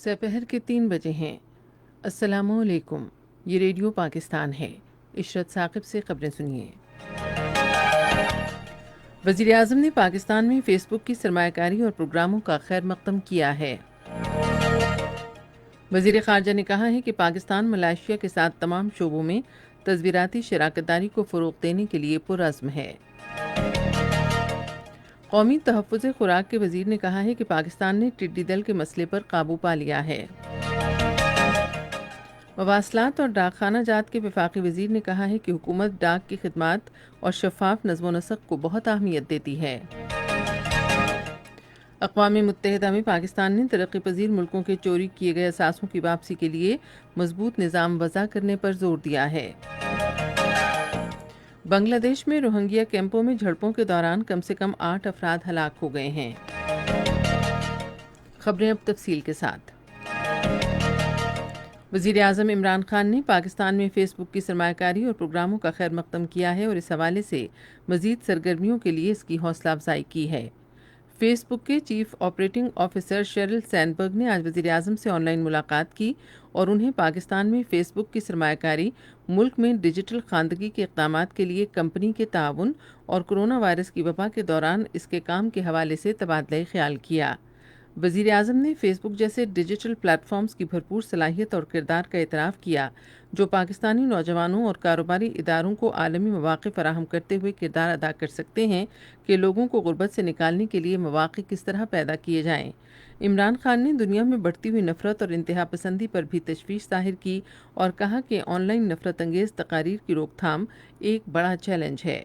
दोपहर के 3 बजे हैं। अस्सलामुअलैकुम। ये रेडियो पाकिस्तान है। इशरत साकिब से खबरें सुनिए। वज़ीर आज़म ने पाकिस्तान में फ़ेसबुक की सरमायाकारी और प्रोग्रामों का खैर मक़दम किया है। वज़ीर ख़ारजा ने कहा है कि पाकिस्तान मलेशिया के साथ तमाम शोबों में तज़वीराती शराकतदारी को फ़रोग़ देने के लिए पुरअज़्म है। कौमी तहफ़्फ़ुज़ खुराक के वज़ीर ने कहा है कि पाकिस्तान ने टिड्डी दल के मसले पर काबू पा लिया है। मवासलात और डाकखाना जात के वफाकी वज़ीर ने कहा है कि हुकूमत डाक की खिदमात और शफ़ाफ नज़्म व नस्क़ को बहुत अहमियत देती है। अक़वाम मुत्तहिदा में पाकिस्तान ने तरक्की पज़ीर मुल्कों के चोरी किए गए असासों की वापसी के लिए मज़बूत निज़ाम वज़ा करने पर ज़ोर दिया है। बांग्लादेश में रोहिंग्या कैंपों में झड़पों के दौरान कम से कम 8 अफराद हलाक हो गए हैं। खबरें अब तफसील के साथ। वज़ीर आज़म इमरान खान ने पाकिस्तान में फ़ेसबुक की सरमायाकारी और प्रोग्रामों का खैर मक़दम किया है और इस हवाले से मज़ीद सरगर्मियों के लिए इसकी हौसला अफजाई की है। फ़ेसबुक के चीफ़ ऑपरेटिंग ऑफिसर शेरिल सैनबर्ग ने आज वज़ीर आज़म से ऑनलाइन मुलाकात की और उन्हें पाकिस्तान में फ़ेसबुक की सरमायाकारी, मुल्क में डिजिटल खानदगी के इक़दामात के लिए कंपनी के ताउन और कोरोना वायरस की वबा के दौरान इसके काम के हवाले से तबादला ख़याल किया। वज़ीर आज़म ने फ़ेसबुक जैसे डिजिटल प्लेटफॉर्म्स की भरपूर सलाहियत और किरदार का एतराफ़ किया, जो पाकिस्तानी नौजवानों और कारोबारी इदारों को आलमी मौक़े फ़राहम करते हुए किरदार अदा कर सकते हैं कि लोगों को गुर्बत से निकालने के लिए मौक़े किस तरह पैदा किए जाएँ। इमरान खान ने दुनिया में बढ़ती हुई नफ़रत और इंतहा पसंदी पर भी तशवीश ज़ाहिर की और कहा कि ऑनलाइन नफ़रत अंगेज़ तकारीर की रोकथाम एक बड़ा चैलेंज है।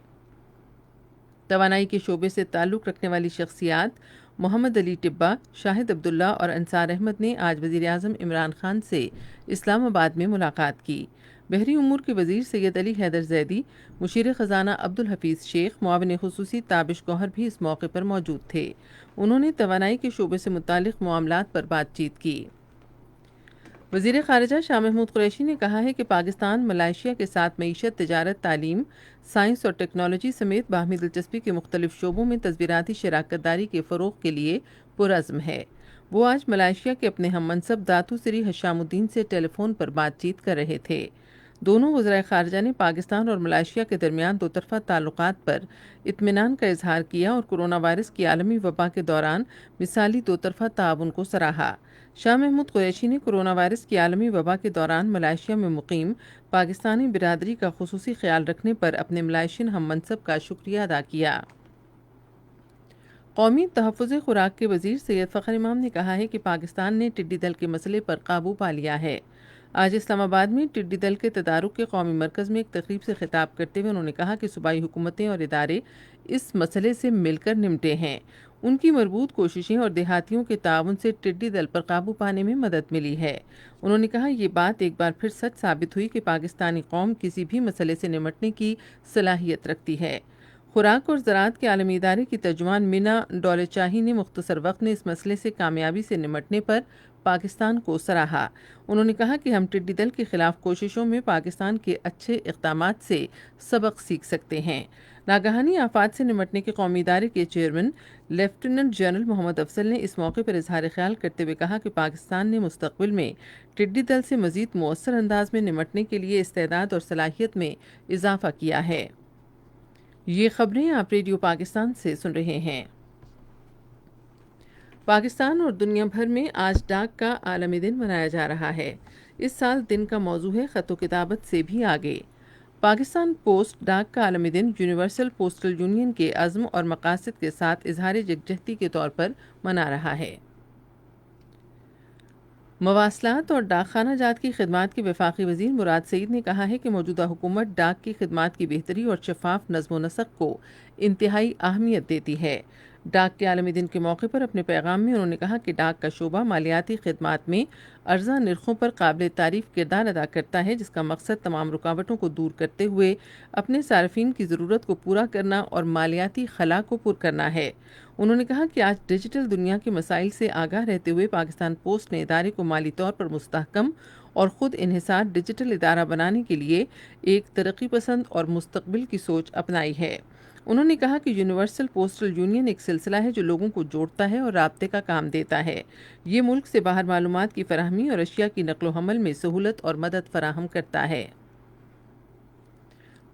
तवानाई के शोबे से ताल्लुक़ रखने वाली शख्सियात मोहम्मद अली टिब्बा, शाहिद अब्दुल्ला और अंसार अहमद ने आज वज़ीर आज़म इमरान खान से इस्लामाबाद में मुलाकात की। बहरी उमूर के वज़ीर सैयद अली हैदर ज़ैदी, मुशीर ख़ज़ाना अब्दुल हफ़ीज़ शेख, मुआविन ख़ुसूसी ताबिश गौहर भी इस मौके पर मौजूद थे। उन्होंने तवानाई के शोबे से मुताल्लिक़ मामलात पर बातचीत की। वज़ीर ख़ारिजा शाह महमूद कुरैशी ने कहा है कि पाकिस्तान मलेशिया के साथ मईशत, तिजारत, तालीम, साइंस और टेक्नोलॉजी समेत बाहमी दिलचस्पी के मुख्तलिफ शोबों में तज़वीराती शराकतदारी के फ़रोग़ के लिए पुरअज़्म है। वो आज मलेशिया के अपने हम मनसब दातू सिरी हशामुद्दीन से टेलीफोन पर बातचीत कर रहे थे। दोनों वज़राए ख़ारिजा ने पाकिस्तान और मलेशिया के दरमियान दोतरफ़ा ताल्लुक़ात पर इत्मीनान का इजहार किया और कोरोना वायरस की आलमी वबा के दौरान मिसाली दोतरफ़ा ताउन को सराहा। शाह महमूद कुरैशी ने कोरोना वायरस की आलमी वबा के दौरान मलेशिया में मुकीम पाकिस्तानी बिरादरी का खुसूसी ख्याल रखने पर अपने मलेशियन हम मनसब का शुक्रिया अदा किया। कौमी तहफ़्फ़ुज़ खुराक के वज़ीर सैयद फ़ख़र इमाम ने कहा है कि पाकिस्तान ने टिड्डी दल के मसले पर काबू पा लिया है। आज इस्लामाबाद में टिड्डी दल के तदारुक के कौमी मरकज़ में एक तकरीब से खिताब करते हुए उन्होंने कहा कि सूबाई हुकूमतें और इदारे इस मसले से मिलकर निमटे हैं। उनकी मरबूत कोशिशें और देहातियों के ताउन से टिड्डी दल पर काबू पाने में मदद मिली है। उन्होंने कहा, ये बात एक बार फिर सच साबित हुई कि पाकिस्तानी कौम किसी भी मसले से निमटने की सलाहियत रखती है। खुराक और ज़राअत के आलमी इदारे की तर्जुमान मिना डोलेचाही ने मुख्तसर वक्त में इस मसले से कामयाबी से निमटने पर पाकिस्तान को सराहा। उन्होंने कहा कि हम टिड्डी दल के खिलाफ कोशिशों में पाकिस्तान के अच्छे इक़दामात से सबक सीख सकते हैं। नागहानी आफात से निमटने के कौमी इदारे के chairman lieutenant general Mohammad Afzal ने इस मौके पर इजहार ख्याल करते हुए कहा कि पाकिस्तान ने मुस्तक़बिल में टिड्डी दल से मज़ीद मौसर अंदाज में निमटने के लिए इस्तेदाद और सलाहियत में इजाफ़ा किया है। ये खबरें आप रेडियो पाकिस्तान से सुन रहे हैं। पाकिस्तान और दुनिया भर में आज डाक का आलमी दिन मनाया जा रहा है। इस साल दिन का मौजू है ख़त व किताबत से भी आगे। पाकिस्तान पोस्ट डाक का आलमी दिन यूनिवर्सल पोस्टल यूनियन के अज़्म और मकासद के साथ इजहार यकजहती के तौर पर मना रहा है। मवासलात और डाकखाना जात की खिदमात के वफाकी वज़ीर मुराद सईद ने कहा है कि मौजूदा हुकूमत डाक की खिदमात की बेहतरी और शफ़ाफ नज़्म व नस्क़ को इंतहाई अहमियत देती है। डाक के आलमी दिन के मौके पर अपने पैगाम में उन्होंने कहा कि डाक का शोबा मालियाती खिदमात में अर्ज़ा नरखों पर काबिल तारीफ़ किरदार अदा करता है, जिसका मकसद तमाम रुकावटों को दूर करते हुए अपने सार्फिन की ज़रूरत को पूरा करना और मालियाती खला को पुर करना है। उन्होंने कहा कि आज डिजिटल दुनिया के मसाइल से आगाह रहते हुए पाकिस्तान पोस्ट ने इदारे को माली तौर पर मुस्तहकम और ख़ुद इन्हिसार डिजिटल इदारा बनाने के लिए एक तरक्की पसंद और मुस्तकबिल की सोच अपनाई है। انہوں نے کہا کہ یونیورسل پوسٹل یونین ایک سلسلہ ہے جو لوگوں کو جوڑتا ہے اور رابطے کا کام دیتا ہے۔ یہ ملک سے باہر معلومات کی فراہمی اور اشیاء کی نقل و حمل میں سہولت اور مدد فراہم کرتا ہے۔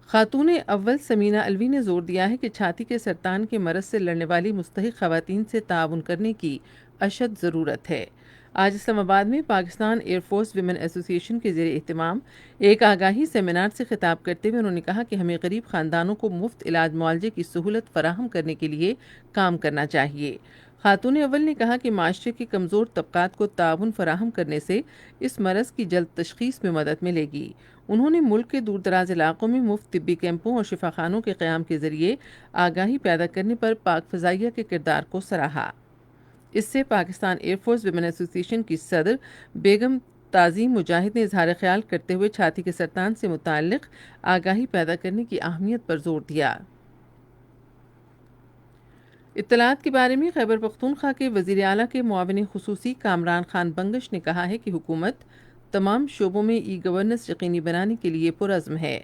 خاتون اول سمینہ الوی نے زور دیا ہے کہ چھاتی کے سرطان کے مرض سے لڑنے والی مستحق خواتین سے تعاون کرنے کی اشد ضرورت ہے۔ آج اسلام آباد میں پاکستان ایئر فورس ویمن ایسوسی ایشن کے زیر اہتمام ایک آگاہی سیمینار سے خطاب کرتے ہوئے انہوں نے کہا کہ ہمیں غریب خاندانوں کو مفت علاج معالجے کی سہولت فراہم کرنے کے لیے کام کرنا چاہیے۔ خاتون اول نے کہا کہ معاشرے کے کمزور طبقات کو تعاون فراہم کرنے سے اس مرض کی جلد تشخیص میں مدد ملے گی۔ انہوں نے ملک کے دور دراز علاقوں میں مفت طبی کیمپوں اور شفاخانوں کے قیام کے ذریعے آگاہی پیدا کرنے پر پاک فضائیہ کے کردار کو سراہا۔ اس سے پاکستان ایئر فورس ویمن ایسوسی ایشن کی صدر بیگم تعظیم مجاہد نے اظہار خیال کرتے ہوئے چھاتی کے سرطان سے متعلق آگاہی پیدا کرنے کی اہمیت پر زور دیا۔ اطلاعات کے بارے میں خیبر پختونخوا کے وزیر اعلیٰ کے معاون خصوصی کامران خان بنگش نے کہا ہے کہ حکومت تمام شعبوں میں ای گورننس یقینی بنانے کے لیے پرعزم ہے۔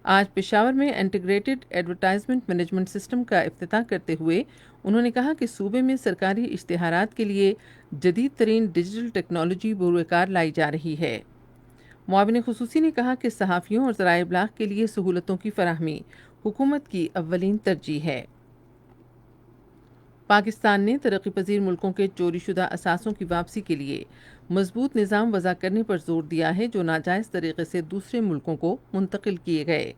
آج پشاور میں انٹیگریٹڈ ایڈورٹائزمنٹ مینجمنٹ سسٹم کا افتتاح کرتے ہوئے انہوں نے کہا کہ صوبے میں سرکاری اشتہارات کے لیے جدید ترین ڈیجیٹل ٹیکنالوجی بروئے کار لائی جا رہی ہے۔ معاون خصوصی نے کہا کہ صحافیوں اور ذرائع ابلاغ کے لیے سہولتوں کی فراہمی حکومت کی اولین ترجیح ہے۔ پاکستان نے ترقی پذیر ملکوں کے چوری شدہ اثاثوں کی واپسی کے لیے مضبوط نظام وضع کرنے پر زور دیا ہے جو ناجائز طریقے سے دوسرے ملکوں کو منتقل کیے گئے۔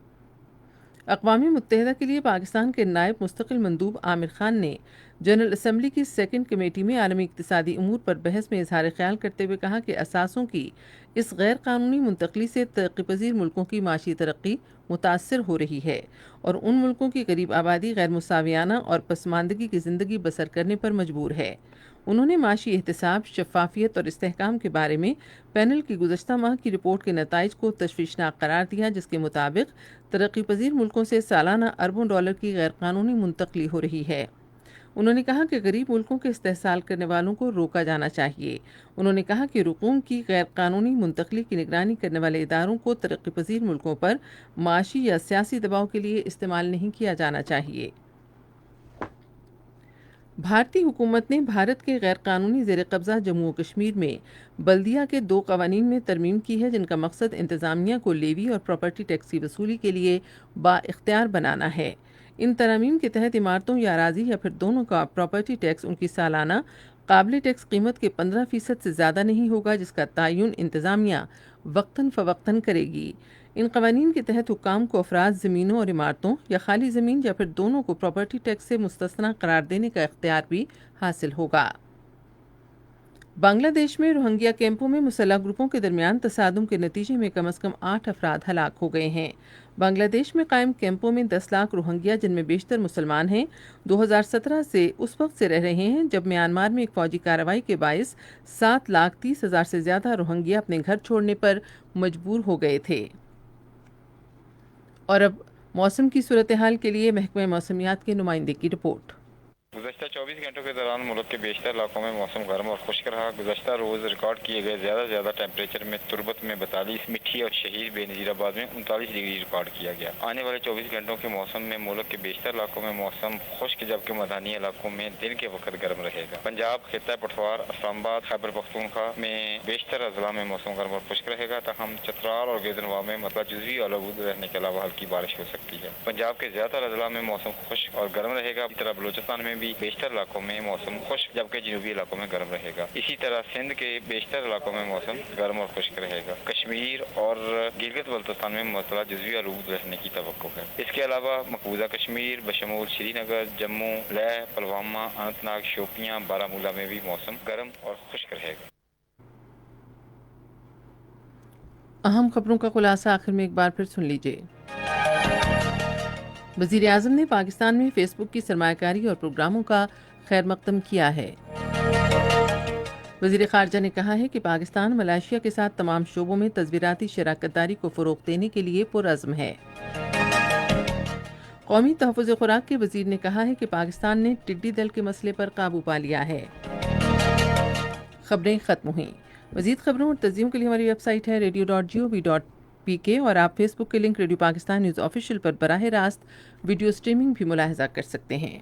اقوام متحدہ کے لیے پاکستان کے نائب مستقل مندوب عامر خان نے جنرل اسمبلی کی سیکنڈ کمیٹی میں عالمی اقتصادی امور پر بحث میں اظہار خیال کرتے ہوئے کہا کہ اثاثوں کی اس غیر قانونی منتقلی سے ترقی پذیر ملکوں کی معاشی ترقی متاثر ہو رہی ہے اور ان ملکوں کی غریب آبادی غیر مساویانہ اور پسماندگی کی زندگی بسر کرنے پر مجبور ہے۔ انہوں نے معاشی احتساب، شفافیت اور استحکام کے بارے میں پینل کی گزشتہ ماہ کی رپورٹ کے نتائج کو تشویشناک قرار دیا جس کے مطابق ترقی پذیر ملکوں سے سالانہ اربوں ڈالر کی غیر قانونی منتقلی ہو رہی ہے۔ انہوں نے کہا کہ غریب ملکوں کے استحصال کرنے والوں کو روکا جانا چاہیے۔ انہوں نے کہا کہ رقوم کی غیر قانونی منتقلی کی نگرانی کرنے والے اداروں کو ترقی پذیر ملکوں پر معاشی یا سیاسی دباؤ کے لیے استعمال نہیں کیا جانا چاہیے۔ بھارتی حکومت نے بھارت کے غیر قانونی زیر قبضہ جموں و کشمیر میں بلدیہ کے 2 قوانین میں ترمیم کی ہے جن کا مقصد انتظامیہ کو لیوی اور پراپرٹی ٹیکس کی وصولی کے لیے با اختیار بنانا ہے۔ ان ترامیم کے تحت عمارتوں یا اراضی یا پھر دونوں کا پراپرٹی ٹیکس ان کی سالانہ قابل ٹیکس قیمت کے 15% سے زیادہ نہیں ہوگا جس کا تعین انتظامیہ وقتاً فوقتاً کرے گی۔ ان قوانین کے تحت حکام کو افراد، زمینوں اور عمارتوں یا خالی زمین یا پھر دونوں کو پراپرٹی ٹیکس سے مستثنی قرار دینے کا اختیار بھی حاصل ہوگا۔ بنگلہ دیش میں روہنگیا کیمپوں میں مسلح گروپوں کے درمیان تصادم کے نتیجے میں کم از کم 8 افراد ہلاک ہو گئے ہیں۔ بنگلہ دیش میں قائم کیمپوں میں 10 لاکھ روہنگیا جن میں بیشتر مسلمان ہیں 2017 سے اس وقت سے رہ رہے ہیں جب میانمار میں ایک فوجی کارروائی کے باعث 7,30,000 سے زیادہ روہنگیا اپنے گھر چھوڑنے پر مجبور ہو گئے تھے۔ اور اب موسم کی صورتحال کے لیے محکمہ موسمیات کے نمائندے کی رپورٹ۔ گزشتہ 24 گھنٹوں کے دوران ملک کے بیشتر علاقوں میں موسم گرم اور خشک رہا۔ گزشتہ روز ریکارڈ کیے گئے زیادہ ٹیمپریچر میں تربت میں 42، مٹھی اور شہید بے نظیر آباد میں 39 ڈگری ریکارڈ کیا گیا۔ آنے والے 24 گھنٹوں کے موسم میں ملک کے بیشتر علاقوں میں موسم خشک جبکہ میدانی علاقوں میں دن کے وقت گرم رہے گا۔ پنجاب، خطہ پٹوار، اسلام آباد، خیبر پختونخوا میں بیشتر اضلاع میں موسم گرم اور خشک رہے گا تاہم چترال اور گیزنوا میں جزوی آلودگی رہنے کے علاوہ ہلکی بارش ہو سکتی ہے۔ پنجاب کے زیادہ تر اضلاع میں موسم خشک اور گرم رہے گا۔ اسی طرح بلوچستان میں بھی بیشتر علاقوں میں موسم خشک جبکہ جنوبی علاقوں میں گرم رہے گا۔ اسی طرح سندھ کے بیشتر علاقوں میں موسم گرم اور خشک رہے گا۔ کشمیر اور گلگت بلتستان میں معتدل جزوی آلودگی رہنے کی توقع ہے۔ اس کے علاوہ مقبوضہ کشمیر بشمول سری نگر، جموں، لیہ، پلوامہ، اننت ناگ، شوپیاں، بارہمولہ میں بھی موسم گرم اور خشک رہے گا۔ اہم خبروں کا خلاصہ آخر میں ایک بار پھر سن لیجیے۔ وزیر اعظم نے پاکستان میں فیس بک کی سرمایہ کاری اور پروگراموں کا خیر مقدم کیا ہے۔ وزیر خارجہ نے کہا ہے کہ پاکستان ملائیشیا کے ساتھ تمام شعبوں میں تصویراتی شراکت داری کو فروغ دینے کے لیے پرعزم ہے۔ قومی تحفظ خوراک کے وزیر نے کہا ہے کہ پاکستان نے ٹڈی دل کے مسئلے پر قابو پا لیا ہے۔ خبریں ختم ہوئیں۔ مزید خبروں اور تجزیوں کے لیے ہماری ویب سائٹ ہے radio.gov.in PK اور آپ فیس بک کے link radio Pakistan news official پر براہ راست ویڈیو سٹریمنگ بھی ملاحظہ کر سکتے ہیں۔